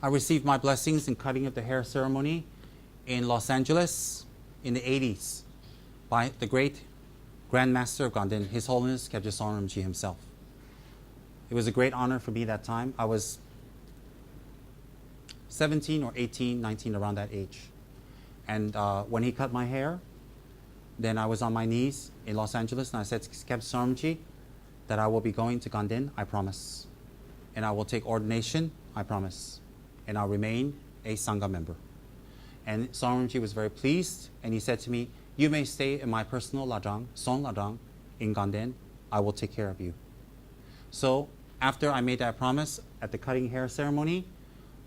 I received my blessings in cutting of the hair ceremony in Los Angeles in the 80s by the great Grand Master of Ganden, His Holiness Kechara-style himself. It was a great honor for me that time. I was 17 or 18, 19, around that age. And when he cut my hair, then I was on my knees in Los Angeles and I said, Kechara-style, that I will be going to Ganden, I promise. And I will take ordination, I promise. And I'll remain a Sangha member. And Sorumji was very pleased, and he said to me, you may stay in my personal lajang, Son lajang, in Ganden. I will take care of you. So after I made that promise at the cutting hair ceremony,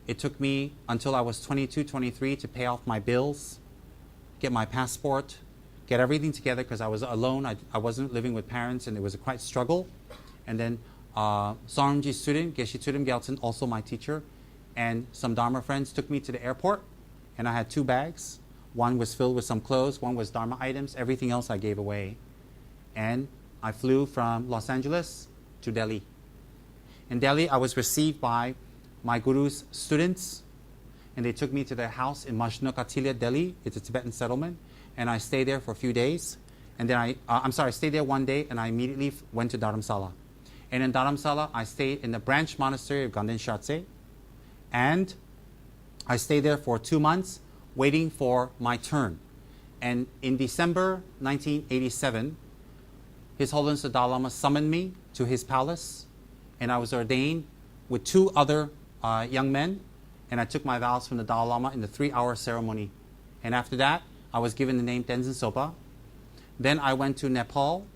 it took me until I was 22, 23 to pay off my bills, get my passport, get everything together because I was alone. I wasn't living with parents, and it was a quite struggle. And then Sorumji's student, Geshe Turim Gyaltsen, also my teacher, and some Dharma friends took me to the airport, and I had 2 bags. One was filled with some clothes, one was Dharma items, everything else I gave away. And I flew from Los Angeles to Delhi. In Delhi, I was received by my guru's students, and they took me to their house in Majnukatilia, Delhi. It's a Tibetan settlement, and I stayed there for a few days. And then I stayed there one day, and I immediately went to Dharamsala. And in Dharamsala, I stayed in the branch monastery of Ganden Shatse, and I stayed there for 2 months, waiting for my turn. And in December 1987, His Holiness the Dalai Lama summoned me to his palace, and I was ordained with 2 other young men, and I took my vows from the Dalai Lama in the 3-hour ceremony. And after that, I was given the name Tenzin Sopa. Then I went to Nepal.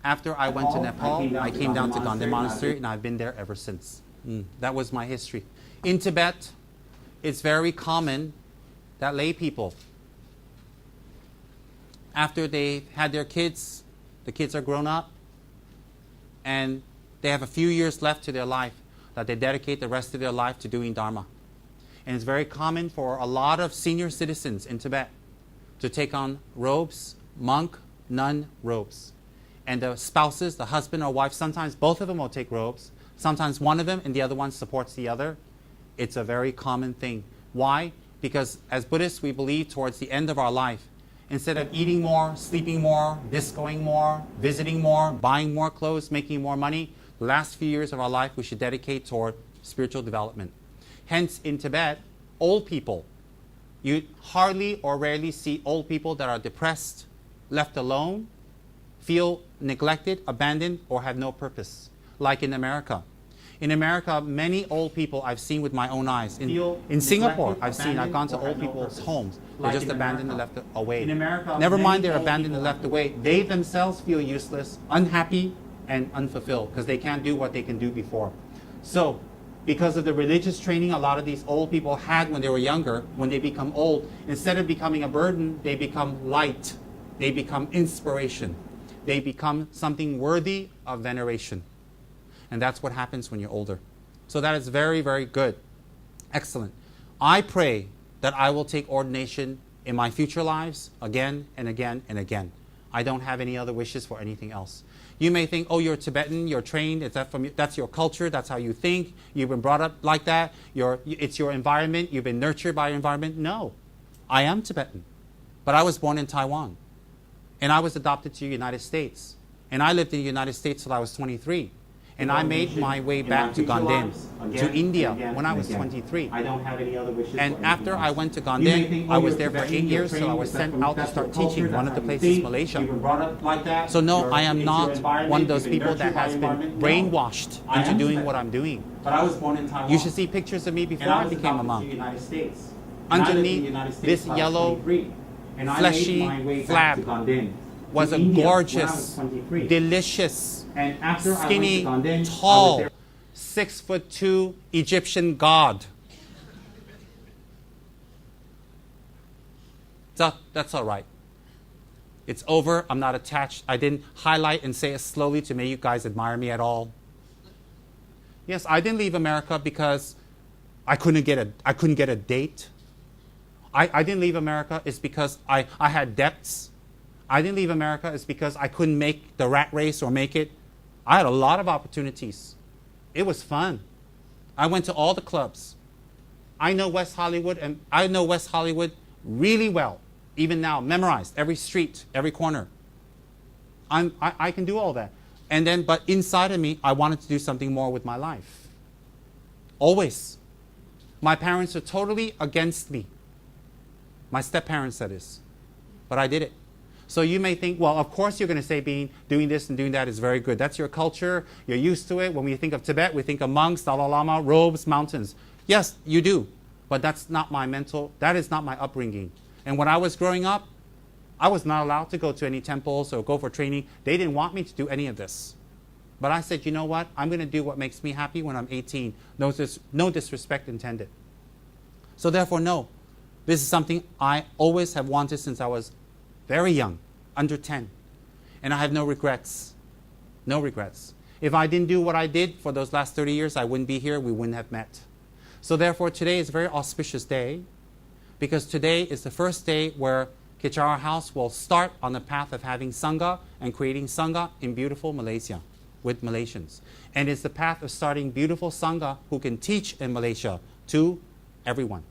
After I went to Nepal, I came down to Ganden Monastery, and I've been there ever since. That was my history. In Tibet, it's very common that lay people, after they've had their kids, the kids are grown up, and they have a few years left to their life, that they dedicate the rest of their life to doing Dharma. And it's very common for a lot of senior citizens in Tibet to take on robes, monk, nun robes. And the spouses, the husband or wife, sometimes both of them will take robes, sometimes one of them and the other one supports the other. It's a very common thing. Why? Because as Buddhists, we believe towards the end of our life, instead of eating more, sleeping more, discoing more, visiting more, buying more clothes, making more money, the last few years of our life we should dedicate toward spiritual development. Hence, in Tibet, old people, you hardly or rarely see old people that are depressed, left alone, feel neglected, abandoned, or have no purpose, like in America. In America, many old people I've seen with my own eyes. In Singapore, I've gone to old people's homes. They're just abandoned and left away. Never mind they're abandoned and left away. They themselves feel useless, unhappy, and unfulfilled because they can't do what they can do before. So, because of the religious training a lot of these old people had when they were younger, when they become old, instead of becoming a burden, they become light. They become inspiration. They become something worthy of veneration. And that's what happens when you're older. So that is very, very good. Excellent. I pray that I will take ordination in my future lives again and again and again. I don't have any other wishes for anything else. You may think, oh, you're Tibetan, you're trained, that's your culture, that's how you think, you've been brought up like that, it's your environment, you've been nurtured by your environment. No, I am Tibetan. But I was born in Taiwan. And I was adopted to the United States. And I lived in the United States till I was 23. And I made my way back to Ganden, to India, when I was 23. I don't have any other wishes. And after I went to Ganden, I was there for 8 years, so I was sent out to start teaching. One of the places, Malaysia. So no, I am not one of those people that has been brainwashed into doing what I'm doing. But I was born in Taiwan. You should see pictures of me before I became a monk. Underneath this yellow, fleshy flap was a gorgeous, delicious, skinny, tall, 6'2" Egyptian god. That's all right. It's over. I'm not attached. I didn't highlight and say it slowly to make you guys admire me at all. Yes, I didn't leave America because I couldn't get a date. I didn't leave America is because I had debts. I didn't leave America is because I couldn't make the rat race or make it. I had a lot of opportunities. It was fun. I went to all the clubs. I know West Hollywood, and I know West Hollywood really well, even now, memorized every street, every corner. I can do all that. And then, but inside of me, I wanted to do something more with my life. Always. My parents are totally against me. My step-parents, that is. But I did it. So you may think, well, of course you're going to say doing this and doing that is very good. That's your culture. You're used to it. When we think of Tibet, we think of monks, Dalai Lama, robes, mountains. Yes, you do. But that is not my upbringing. And when I was growing up, I was not allowed to go to any temples or go for training. They didn't want me to do any of this. But I said, you know what? I'm going to do what makes me happy when I'm 18. No disrespect intended. So therefore, no. This is something I always have wanted since I was very young, under 10. And I have no regrets. No regrets. If I didn't do what I did for those last 30 years, I wouldn't be here. We wouldn't have met. So therefore, today is a very auspicious day, because today is the first day where Kechara House will start on the path of having Sangha and creating Sangha in beautiful Malaysia with Malaysians. And it's the path of starting beautiful Sangha who can teach in Malaysia to everyone.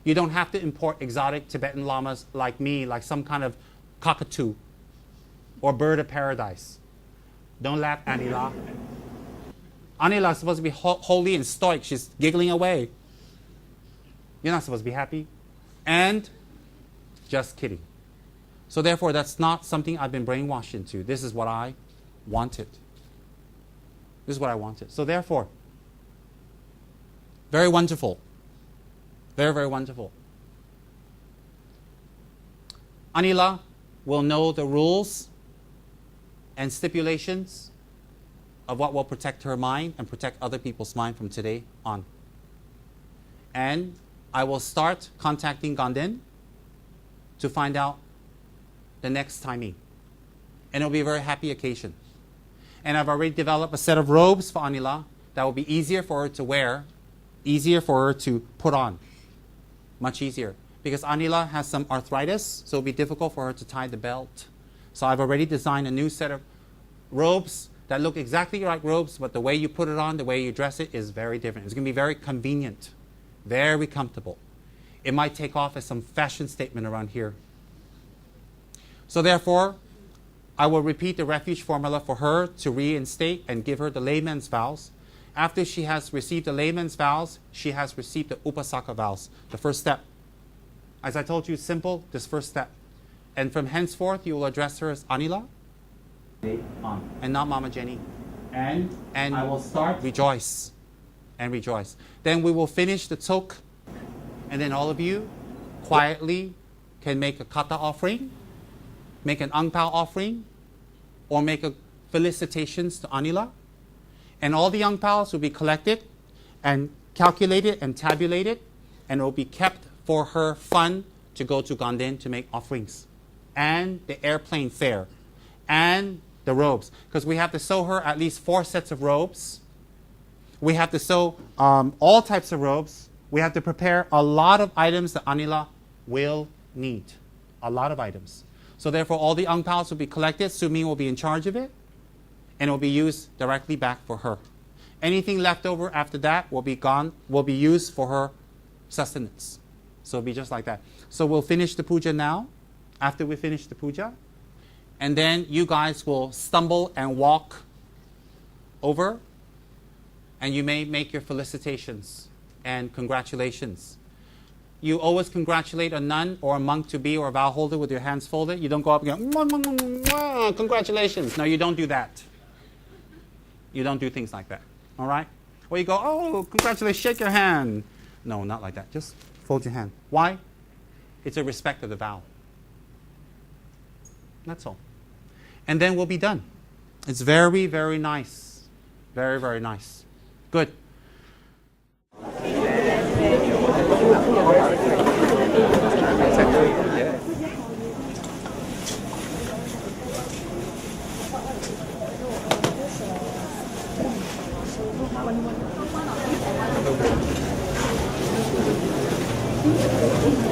You don't have to import exotic Tibetan lamas like me, like some kind of cockatoo or bird of paradise. Don't laugh, Anila. Anila is supposed to be holy and stoic. She's giggling away. You're not supposed to be happy. And just kidding. So therefore, that's not something I've been brainwashed into. This is what I wanted. This is what I wanted. So therefore, very wonderful. Very, very wonderful. Anila will know the rules and stipulations of what will protect her mind and protect other people's mind from today on. And I will start contacting Ganden to find out the next timing. And it'll be a very happy occasion. And I've already developed a set of robes for Anila that will be easier for her to wear, easier for her to put on. Much easier. Because Anila has some arthritis, so it'll be difficult for her to tie the belt. So I've already designed a new set of robes that look exactly like robes, but the way you put it on, the way you dress it is very different. It's going to be very convenient, very comfortable. It might take off as some fashion statement around here. So therefore, I will repeat the refuge formula for her to reinstate and give her the layman's vows. After she has received the layman's vows, she has received the upasaka vows, the first step. As I told you, simple, this first step. And from henceforth, you will address her as Anila and not Mama Jenny. And I will start. Rejoice. And rejoice. Then we will finish the tok. And then all of you quietly can make a kata offering, make an ang pao offering, or make a felicitations to Anila. And all the ang paos will be collected and calculated and tabulated, and it will be kept for her fun to go to Ganden to make offerings. And the airplane fare. And the robes. Because we have to sew her at least 4 sets of robes. We have to sew all types of robes. We have to prepare a lot of items that Anila will need. A lot of items. So therefore, all the ang paos will be collected. Sumi will be in charge of it. And it will be used directly back for her. Anything left over after that will be used for her sustenance. So it'll be just like that. So we'll finish the puja now. After we finish the puja. And then you guys will stumble and walk over. And you may make your felicitations and congratulations. You always congratulate a nun or a monk to be or a vow holder with your hands folded. You don't go up and go, mwah, mwah, mwah, mwah, congratulations. No, you don't do that. You don't do things like that. All right? Or you go, oh, congratulations, shake your hand. No, not like that. Just fold your hand. Why? It's a respect of the vow. That's all. And then we'll be done. It's very, very nice. Very, very nice. Good. Thank you.